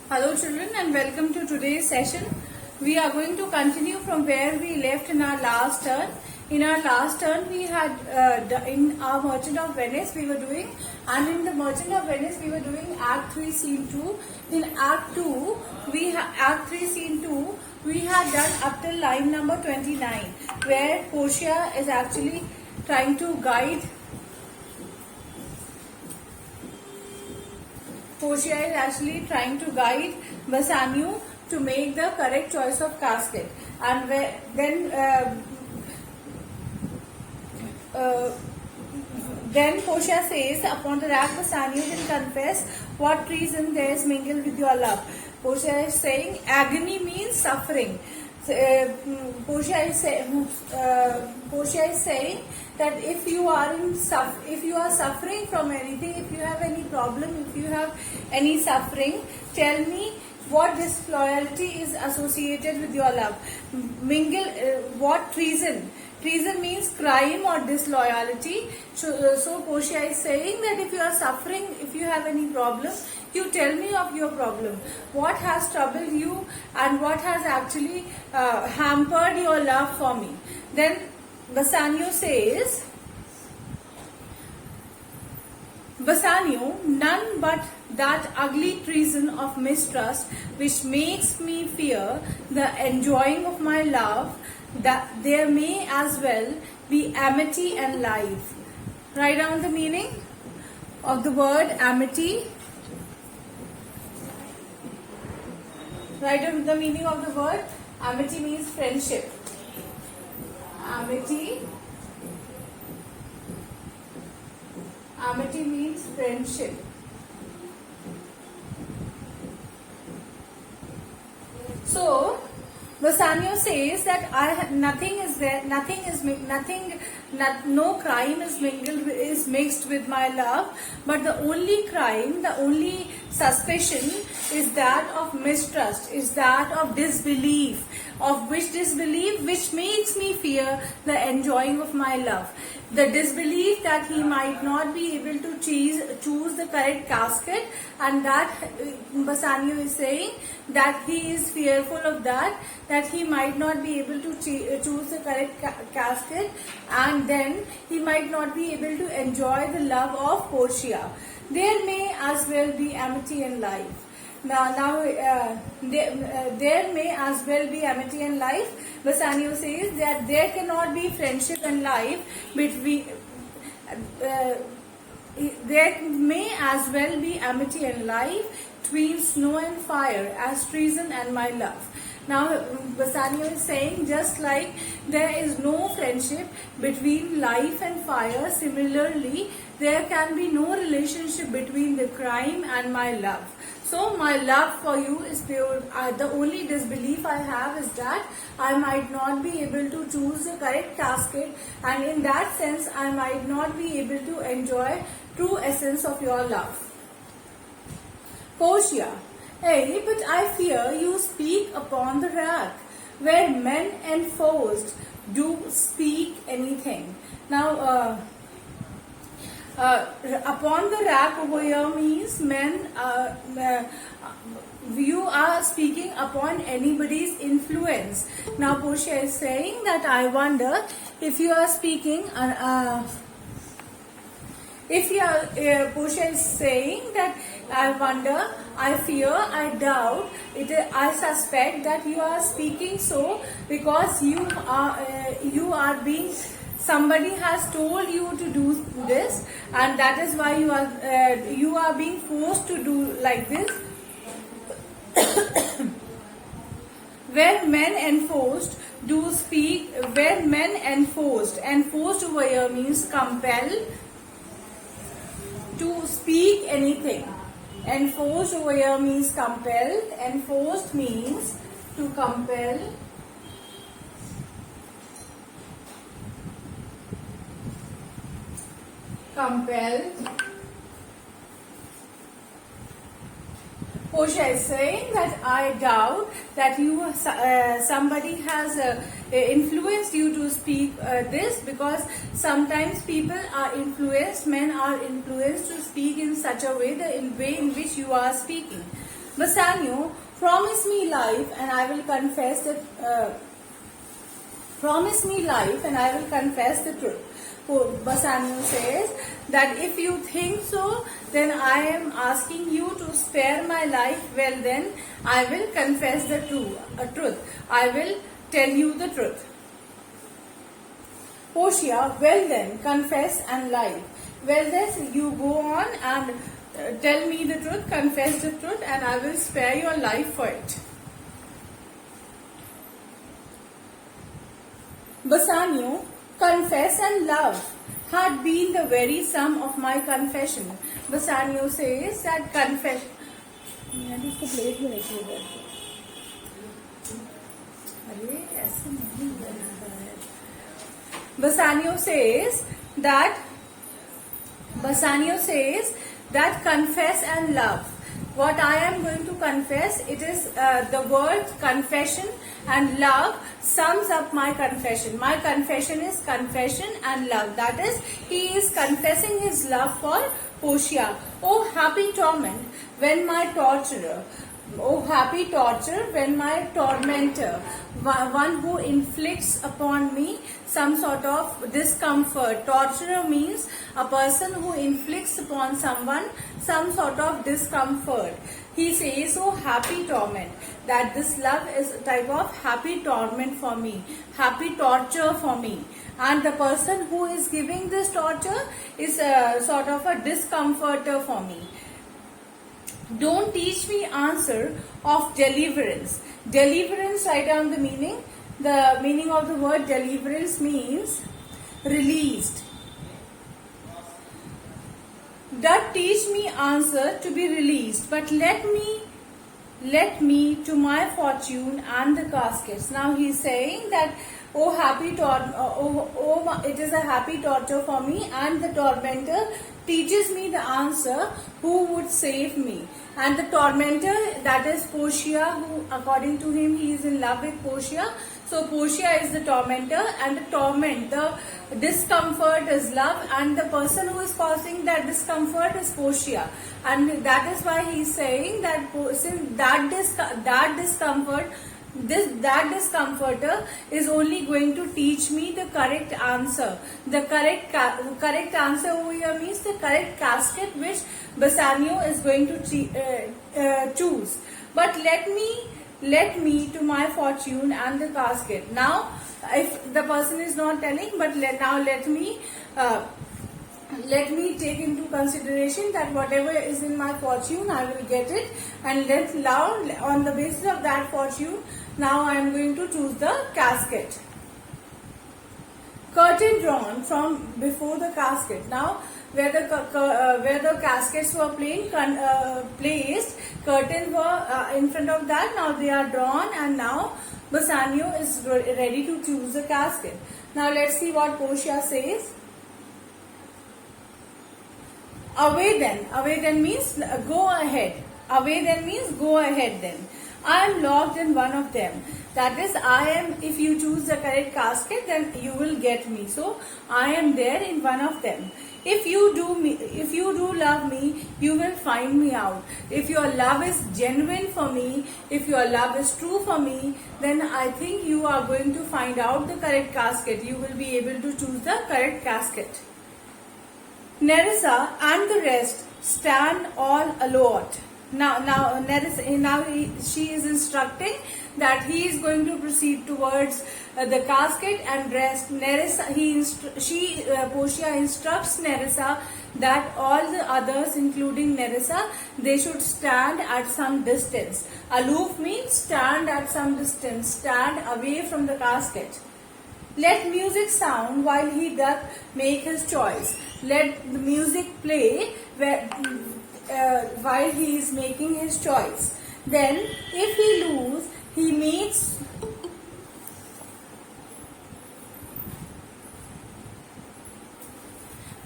Hello children and welcome to today's session. We are going to continue from where we left in our last turn. In our last turn we had in our Merchant of Venice we were doing, and in the Merchant of Venice we were doing Act 3 Scene 2. In Act 2 Act 3 Scene 2 we had done up till line number 29, where Portia is actually trying to guide Portia is actually trying to guide Bassanio to make the correct choice of casket, and then Portia says, upon the rack Bassanio will confess what treason there is mingled with your love. Portia is saying agony means suffering. Portia is saying that if you are suffering from anything, if you have any problem, if you have any suffering, tell me what disloyalty is associated with your love. What treason? Treason means crime or disloyalty. So Portia is saying that if you are suffering, if you have any problem, you tell me of your problem. What has troubled you and what has actually hampered your love for me? Then Bassanio says, Bassanio, none but that ugly treason of mistrust which makes me fear the enjoying of my love, that there may as well be amity and life. Write down the meaning of the word amity. Write down the meaning of the word amity. Means friendship. Amity means friendship. So Bassanio says that no crime is mixed with my love, but the only crime, the only suspicion is that of mistrust, is that of disbelief, which makes me fear the enjoying of my love. The disbelief that he might not be able to choose the correct casket, and that Bassanio is saying that he is fearful of that he might not be able to choose the correct casket, and then he might not be able to enjoy the love of Portia. There may as well be amity and life. There may as well be amity and life. Bassanio says that there cannot be friendship and life between. There may as well be amity and life between snow and fire as treason and my love. Now Bassanio is saying, just like there is no friendship between life and fire, similarly there can be no relationship between the crime and my love. So my love for you is pure. The only disbelief I have is that I might not be able to choose the correct casket, and in that sense I might not be able to enjoy true essence of your love. Portia: hey, but I fear you speak upon the rack, where men enforced do speak anything. Now, upon the rack over here means men. You are speaking upon anybody's influence. Now, Portia is saying that I wonder if you are speaking. Portia is saying that I wonder, I fear, I doubt, I suspect that you are speaking so because you are being. Somebody has told you to do this, and that is why you are being forced to do like this. Where men enforced do speak. Where men enforced over here means compel to speak anything. Enforced over here means compelled. Enforced means to compel. Compelled. Portia is saying that I doubt that somebody has influenced you to speak this, because sometimes people are influenced, men are influenced to speak in such a way, the way in which you are speaking. Bassanio, promise me life and I will confess that. Promise me life and I will confess the truth. Bassanio says that if you think so, then I am asking you to spare my life. Well, then I will confess the truth. I will tell you the truth. Portia, well then, confess and lie. Well then, you go on and tell me the truth, confess the truth, and I will spare your life for it. Bassanio, confess and love had been the very sum of my confession. Bassanio says that confession. Bassanio says that confess and love. What I am going to confess, it is the word confession and love sums up my confession. My confession is confession and love. That is, he is confessing his love for Portia. Oh happy torment when my torturer. Oh happy torture when my tormentor, one who inflicts upon me some sort of discomfort. Torturer means a person who inflicts upon someone some sort of discomfort. He says, oh happy torment, that this love is a type of happy torment for me, happy torture for me. And the person who is giving this torture is a sort of a discomforter for me. Don't teach me answer of deliverance. Deliverance, write down the meaning. The meaning of the word deliverance means released. Doth teach me answer to be released, but let me to my fortune and the caskets. Now he is saying that, oh happy it is a happy torture for me, and the tormentor teaches me the answer who would save me. And the tormentor, that is Portia, who according to him he is in love with Portia. So Portia is the tormentor, and the torment, the discomfort is love, and the person who is causing that discomfort is Portia. And that is why he is saying that since that discomforter is only going to teach me the correct answer. The correct answer over here means the correct casket which Bassanio is going to choose. But let me to my fortune and the casket. Now, if the person is not telling, but let me take into consideration that whatever is in my fortune, I will get it, and now on the basis of that fortune, now I am going to choose the casket. Curtain drawn from before the casket. Now, where the caskets were placed, curtains were in front of that. Now they are drawn, and now Bassanio is ready to choose the casket. Now let's see what Portia says. Away then means go ahead. Away then means go ahead then. I am locked in one of them. That is, if you choose the correct casket, then you will get me. So, I am there in one of them. If you do love me, you will find me out. If your love is genuine for me, if your love is true for me, then I think you are going to find out the correct casket. You will be able to choose the correct casket. Nerissa and the rest stand all alert. She is instructing that he is going to proceed towards the casket and rest. Portia instructs Nerissa that all the others, including Nerissa, they should stand at some distance. Aloof means stand at some distance, stand away from the casket. Let music sound while he doth make his choice. Let the music play while he is making his choice. Then, if he lose, he meets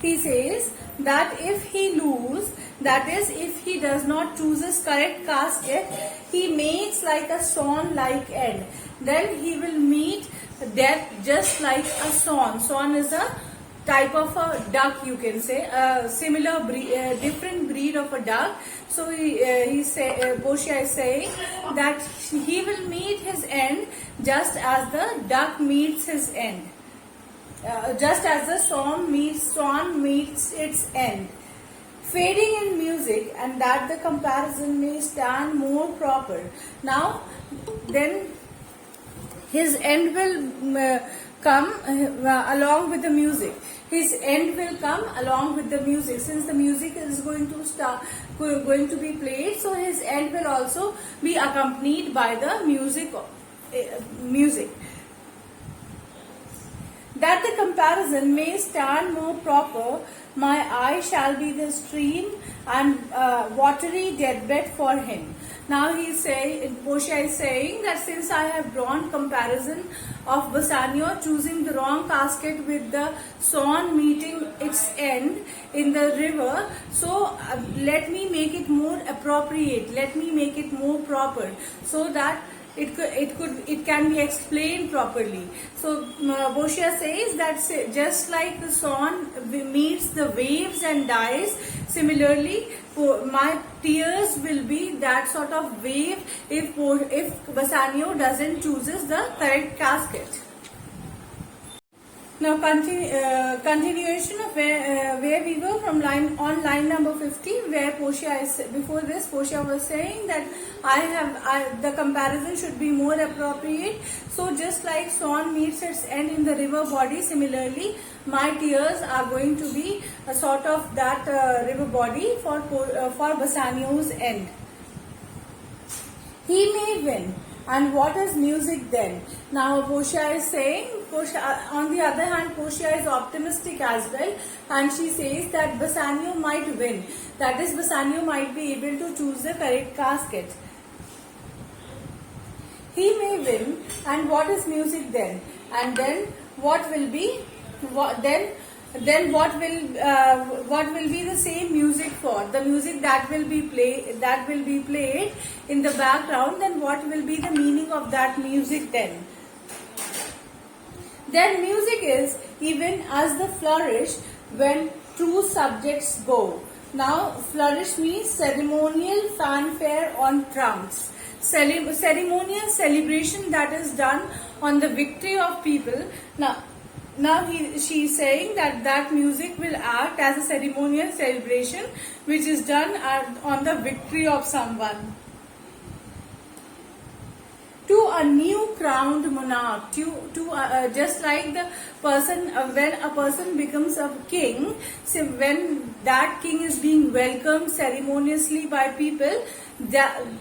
he says that if he lose, that is, if he does not choose his correct casket, he makes like a swan-like end. Then he will meet death just like a swan. Swan is a type of a duck, you can say, a similar different breed of a duck. So Portia is saying that he will meet his end just as the duck meets his end, just as the swan meets its end. Fading in music, and that the comparison may stand more proper. Now, then his end will come along with the music. His end will come along with the music. Since the music is going to be played, so his end will also be accompanied by the music. That the comparison may stand more proper, my eye shall be the stream and watery deathbed for him. Now Portia is saying that since I have drawn comparison of Bassanio choosing the wrong casket with the swan meeting its end in the river, so let me make it more appropriate, let me make it more proper, so that it can be explained properly. So Portia says that just like the swan meets the waves and dies, similarly my tears will be that sort of wave if Bassanio doesn't chooses the correct casket. Now continuation of where we were from line number 50, where Portia was saying that the comparison should be more appropriate. So just like swan meets its end in the river body, similarly my tears are going to be a sort of that river body for Bassanio's end. He may win. And what is music then? Now Portia is saying, on the other hand, Portia is optimistic as well, and she says that Bassanio might win. That is, Bassanio might be able to choose the correct casket. He may win, and what is music then? And then what will be? Then what will be the same music for? The music that will be played in the background, then what will be the meaning of that music then? Then music is even as the flourish when true subjects go. Now flourish means ceremonial fanfare on trumps. Ceremonial celebration that is done on the victory of people. Now she is saying that music will act as a ceremonial celebration which is done on the victory of someone. To a new crowned monarch, just like the person, when a person becomes a king, so when that king is being welcomed ceremoniously by people,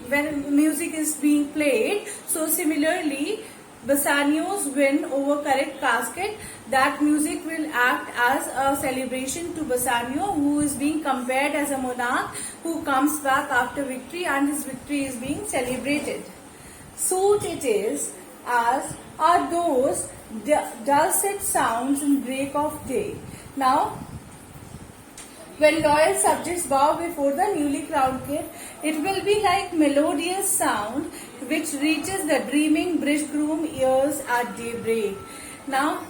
when music is being played, so similarly Bassanio's win over correct casket, that music will act as a celebration to Bassanio, who is being compared as a monarch who comes back after victory, and his victory is being celebrated. Sooth it is, as are those dulcet sounds in break of day. Now, when loyal subjects bow before the newly crowned king, it will be like melodious sound which reaches the dreaming bridegroom ears at daybreak. Now,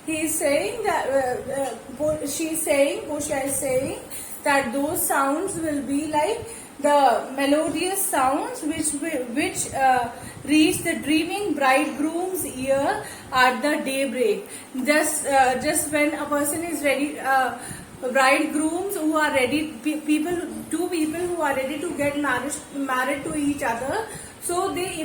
he is saying that Portia is saying that those sounds will be like the melodious sounds which reach the dreaming bridegroom's ear at the daybreak. Just when a person is ready, bridegrooms who are ready, two people who are ready to get married to each other, so they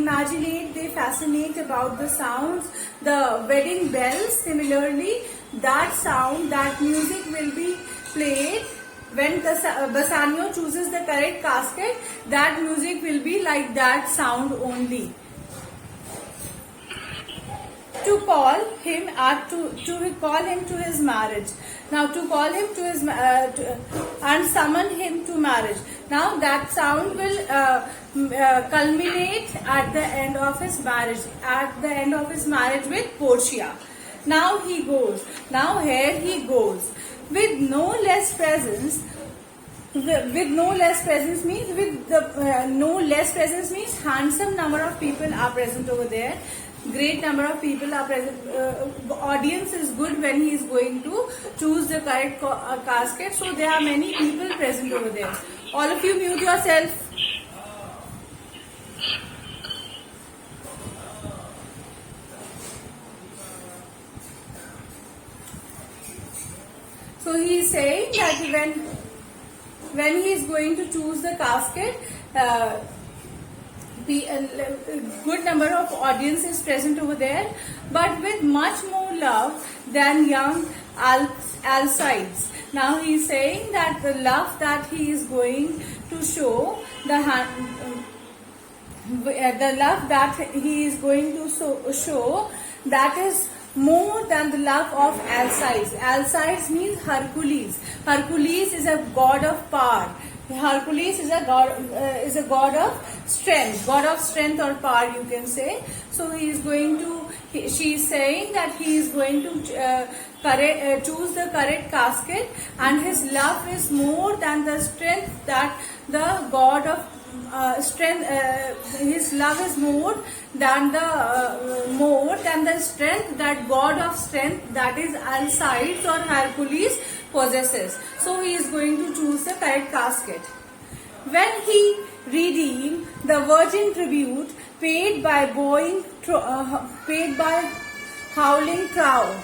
fascinate about the sounds, the wedding bells. Similarly, that sound, that music will be played when Bassanio chooses the correct casket. That music will be like that sound only. To call him to his marriage. Now, to call him to his and summon him to marriage. Now, that sound will culminate at the end of his marriage. At the end of his marriage with Portia. Now he goes. Now here he goes. With no less presence means handsome number of people are present over there. great number of people are present. Audience is good when he is going to choose the correct casket. So there are many people present over there. All of you mute yourself. So he is saying that when he is going to choose the casket, a good number of audience is present over there, but with much more love than young Alcides. Now he is saying that the love that he is going to show, the love that he is going to show, that is more than the love of Alcides. Alcides means Hercules. Hercules is a god of power. Hercules is a god of strength or power, you can say. So he is going to. She is saying that he is going to choose the correct casket, and his love is more than the strength that the god of strength. His love is more than the strength that god of strength, that is Alcides or Hercules, possesses. So he is going to choose the correct casket. When he redeemed the virgin tribute paid by howling prow,